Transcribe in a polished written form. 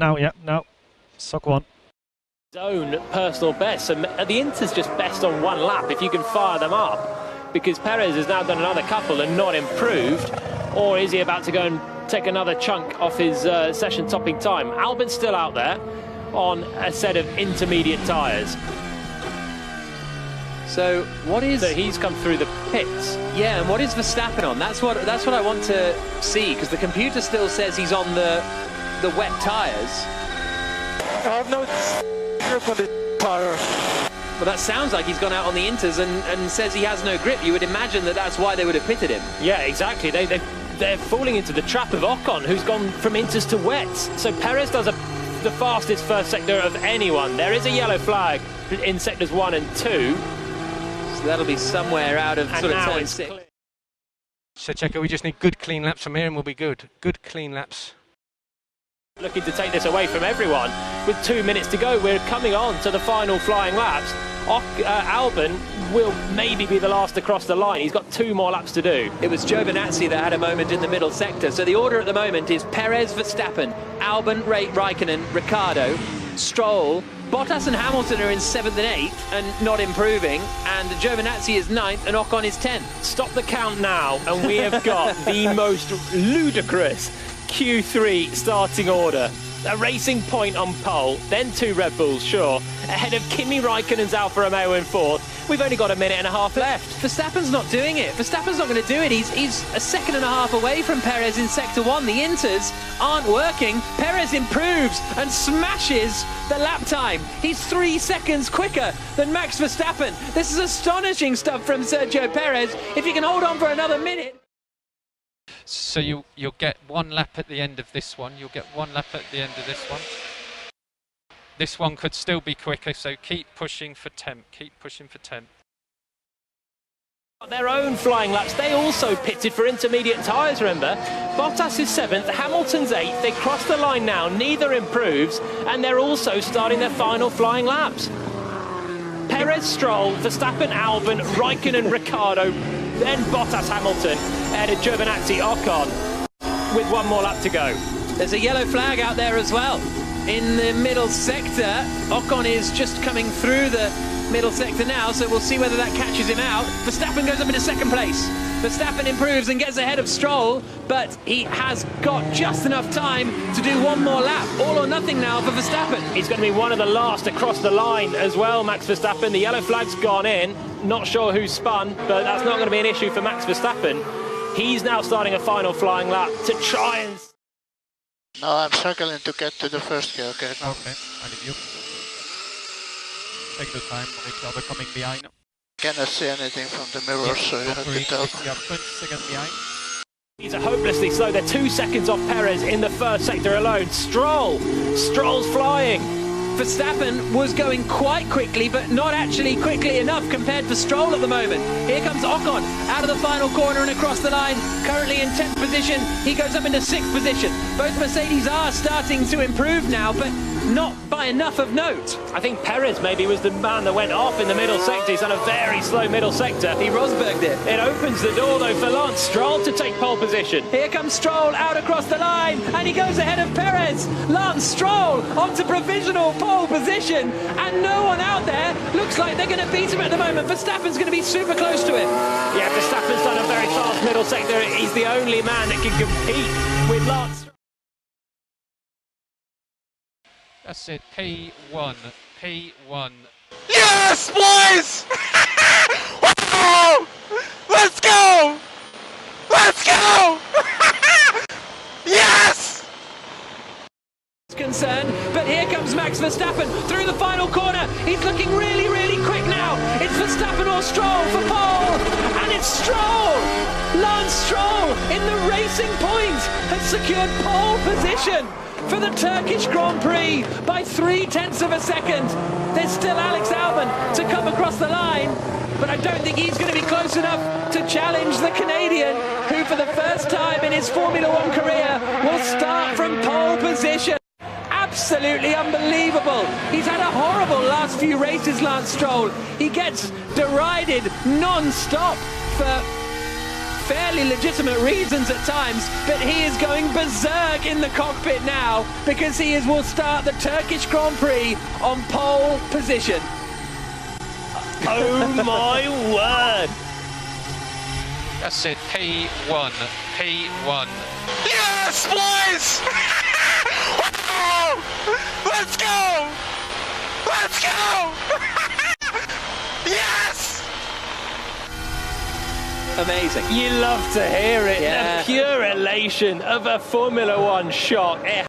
Now, yeah, no. Suck one. His own personal best. So the Inter's just best on one lap if you can fire them up, because Perez has now done another couple and not improved. Or is he about to go and take another chunk off his session topping time? Albon's still out there on a set of intermediate tyres. So what is? So he's come through the pits. Yeah, and what is Verstappen on? That's what I want to see, because the computer still says he's on the wet tyres. I have no grip on the tyre. Well, that sounds like he's gone out on the Inters and says he has no grip. You would imagine that that's why they would have pitted him. Yeah, exactly. They're falling into the trap of Ocon, who's gone from Inters to wets. So Perez does the fastest first sector of anyone. There is a yellow flag in sectors 1 and 2. So that'll be somewhere out of sort of turn 6. So Checo, we just need good clean laps from here and we'll be good. Good clean laps. Looking to take this away from everyone. With 2 minutes to go, we're coming on to the final flying laps. Albon will maybe be the last to cross the line. He's got 2 more laps to do. It was Giovinazzi that had a moment in the middle sector. So the order at the moment is Perez, Verstappen, Albon, Raikkonen, Ricciardo, Stroll. Bottas and Hamilton are in 7th and 8th and not improving, and Giovinazzi is 9th and Ocon is 10th. Stop the count now, and we have got the most ludicrous Q3 starting order. A Racing Point on pole, then 2 Red Bulls, sure, ahead of Kimi Raikkonen's Alfa Romeo in 4th. We've only got a minute and a half left. Verstappen's not doing it. Verstappen's not going to do it. He's a second and a half away from Perez in sector 1. The Inters aren't working. Perez improves and smashes the lap time. He's 3 seconds quicker than Max Verstappen. This is astonishing stuff from Sergio Perez. If he can hold on for another minute. So you'll get 1 lap at the end of this one, you'll get 1 lap at the end of this one. This one could still be quicker, so keep pushing for temp, keep pushing for temp. Their own flying laps, they also pitted for intermediate tyres, remember? Bottas is 7th, Hamilton's 8th, they cross the line now, neither improves, and they're also starting their final flying laps. Perez, Stroll, Verstappen, Albon, Raikkonen, Ricciardo, then Bottas, Hamilton, ahead of Giovinazzi, Ocon, with 1 more lap to go. There's a yellow flag out there as well. In the middle sector, Ocon is just coming through the middle sector now, so we'll see whether that catches him out. Verstappen goes up into 2nd place. Verstappen improves and gets ahead of Stroll, but he has got just enough time to do 1 more lap. All or nothing now for Verstappen. He's going to be one of the last to cross the line as well, Max Verstappen. The yellow flag's gone in. Not sure who spun, but that's not going to be an issue for Max Verstappen. He's now starting a final flying lap to try and... No, I'm struggling to get to the first gear, okay? Okay, I leave you. Take the time, Ricciardo coming behind. Cannot see anything from the mirror, so you have to tell. You have 20 seconds behind. These are hopelessly slow. They're 2 seconds off Perez in the first sector alone. Stroll's flying. Verstappen was going quite quickly, but not actually quickly enough compared to Stroll at the moment. Here comes Ocon out of the final corner and across the line, currently in 10th position. He goes up into 6th position. Both Mercedes are starting to improve now, but not by enough of note. I think Perez maybe was the man that went off in the middle sector. He's on a very slow middle sector. He Rosberged it. It opens the door, though, for Lance Stroll to take pole position. Here comes Stroll out across the line, and he goes ahead of Perez. Lance Stroll onto provisional pole position, and no one out there looks like they're going to beat him at the moment. Verstappen's going to be super close to him. Yeah, Verstappen's done a very fast middle sector. He's the only man that can compete with Lance. That's it, P1, P1. Yes, boys! Wow! Let's go! Let's go! Yes! Concerned, but here comes Max Verstappen through the final corner. He's looking really, really quick now. It's Verstappen or Stroll for pole, and it's Stroll. Lance Stroll in the Racing Point has secured pole position for the Turkish Grand Prix by 0.3 of a second. There's still Alex Albon to come across the line, but I don't think he's going to be close enough to challenge the Canadian, who for the first time in his Formula One career will start from pole position. Absolutely unbelievable. He's had a horrible last few races, Lance Stroll. He gets derided non-stop for fairly legitimate reasons at times, but he is going berserk in the cockpit now because will start the Turkish Grand Prix on pole position. Oh my word! That's it, P1, P1. Yes, boys! Let's go! Let's go! Yes! Amazing. You love to hear it. Yeah. The pure elation of a Formula One shot.